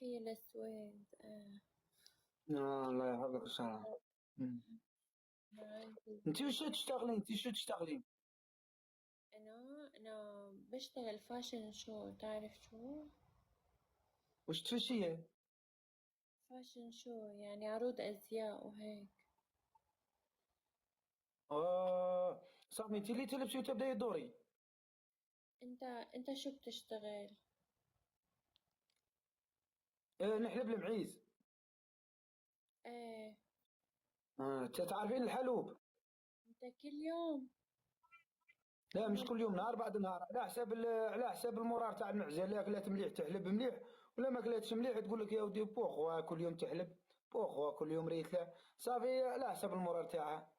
تحية للسويد. الله يحفظك ان شاء الله. عندي. انت وش تشتغلين؟ انت شو تشتغلين؟ أنا بشتغل فاشن شو، تعرف شو؟ وش تفشيه؟ فاشن شو يعني عروض أزياء وهيك. صافي انت اللي تلبسي وتبداي دوري. أنت شو بتشتغل؟ نحلب المعيز. إيه. تعرفين الحلوب؟ أنت كل يوم؟ لا مش ولا كل يوم، نهار بعد نهار، على حساب المرار تاع المعزه. لا اكلات مليح تحلب مليح، ولا ما اكلاتش مليح تقول لك يا ودي بوخ كل يوم تحلب، بوخ كل يوم ريتله. صافي على حساب المرار تاعها.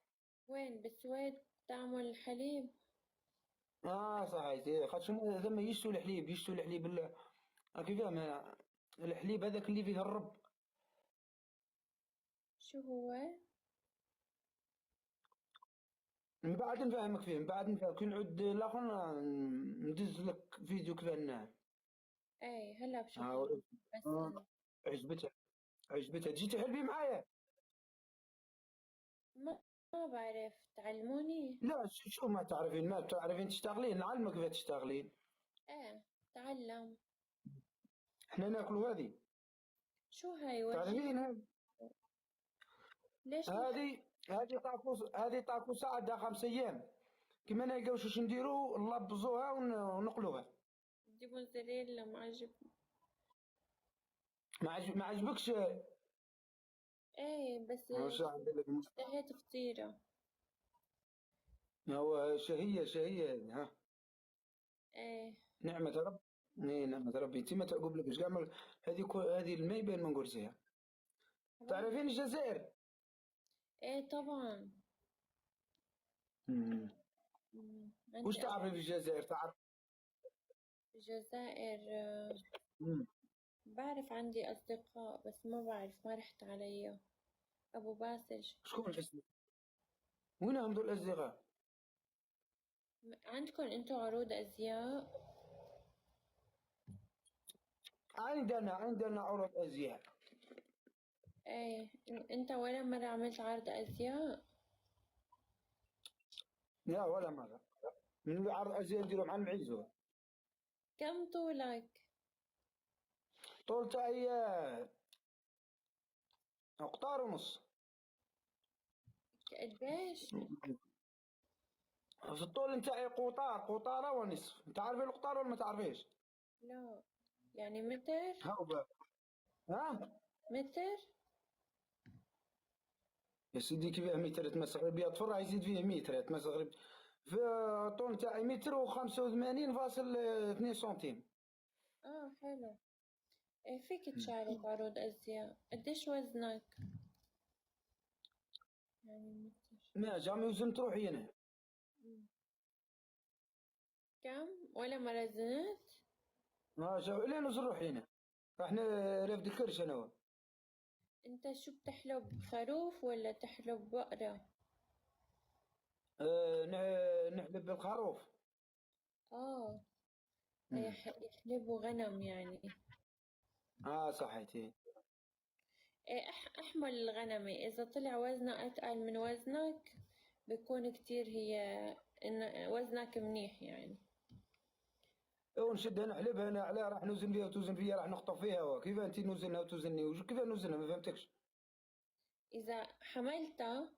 وين بالسويد تعمل الحليب؟ صحيح، خاطر ثم يشتوا الحليب، يشتوا الحليب كيف فاهم الحليب هذاك اللي فيه الرب. شو هو؟ من بعد نفهمك فيه، من بعد نفهمك كي نعود لاخر ندز لك فيديو كيف نعمل. إيه هلا بشوف آه، الفيديو بس عجبتها، عجبتها تجي تحلبي معايا. ما بعرف، تعلموني؟ لا شو ما تعرفين تشتغلين، نعلمك كيف تشتغلين. إيه تعلم. احنا ناكلوا هذه، شو هاي ورجيني. تعرفين هذه؟ ليش هذه طاكو ساعة دا 5 أيام، كما نلقاوش واش نديرو نلبزوها ونقلوها. دي موزاريلا ما عجبني. ما عجبكش؟ ايه بس واش عندك لك اشتهيت فطيرة. هو شهية هذه، ايه. نعمة رب. نعمة ربي انت ما تعقب لك كاع هذه الماء بين ما نقولها. خلاص. تعرفين الجزائر؟ ايه طبعا. مم. عندي وش تعرفي في الجزائر؟ تعرف؟ في الجزائر. مم. بعرف عندي أصدقاء بس ما بعرف، ما رحت عليا. أبو باسل. شكون الاسم؟ وين هم دول الأصدقاء؟ عندكم انتو عروض أزياء؟ عندنا عروض أزياء. ايه. انت ولا مرة عملت عرض أزياء؟ لا ولا مرة. من عرض أزياء نديرو مع المعيزة. كم طولك؟ طول تاعي قطار ونص. قديش؟ في الطول نتاعي قطارة ونصف. تعرفي القطار ولا ما تعرفيش؟ لا. يعني متر؟ هاو بقى. ها متر؟ يا سيدي كيفاه متر تمسخر بيا تفرع يزيد فيه متر تمسخر. في الطول تاعي متر وخمسة وثمانين فاصل 2 سنتيم. اه حلو. ايه فيك تشارك عروض أزياء. قديش وزنك؟ يعني متر. ما جامي وزنت روحي أنا. كم؟ ولا مرة زنت؟ لين وزن روحي أنا. احنا رافد الكرش أنا انت شو بتحلب، خروف ولا تحلب بقرة؟ نحلب بالخروف. اه. مم. يحلبوا غنم يعني. صحيتي. ايه احمل الغنمة اذا طلع وزنه اتقل من وزنك بيكون كتير هي إن وزنك منيح يعني. ونشدها نحلبها أنا على راح نوزن فيها وتوزن فيها راح نخطف فيها كيف أنت نوزنها وتوزني كيف نوزنها ما فهمتكش. اذا حملتها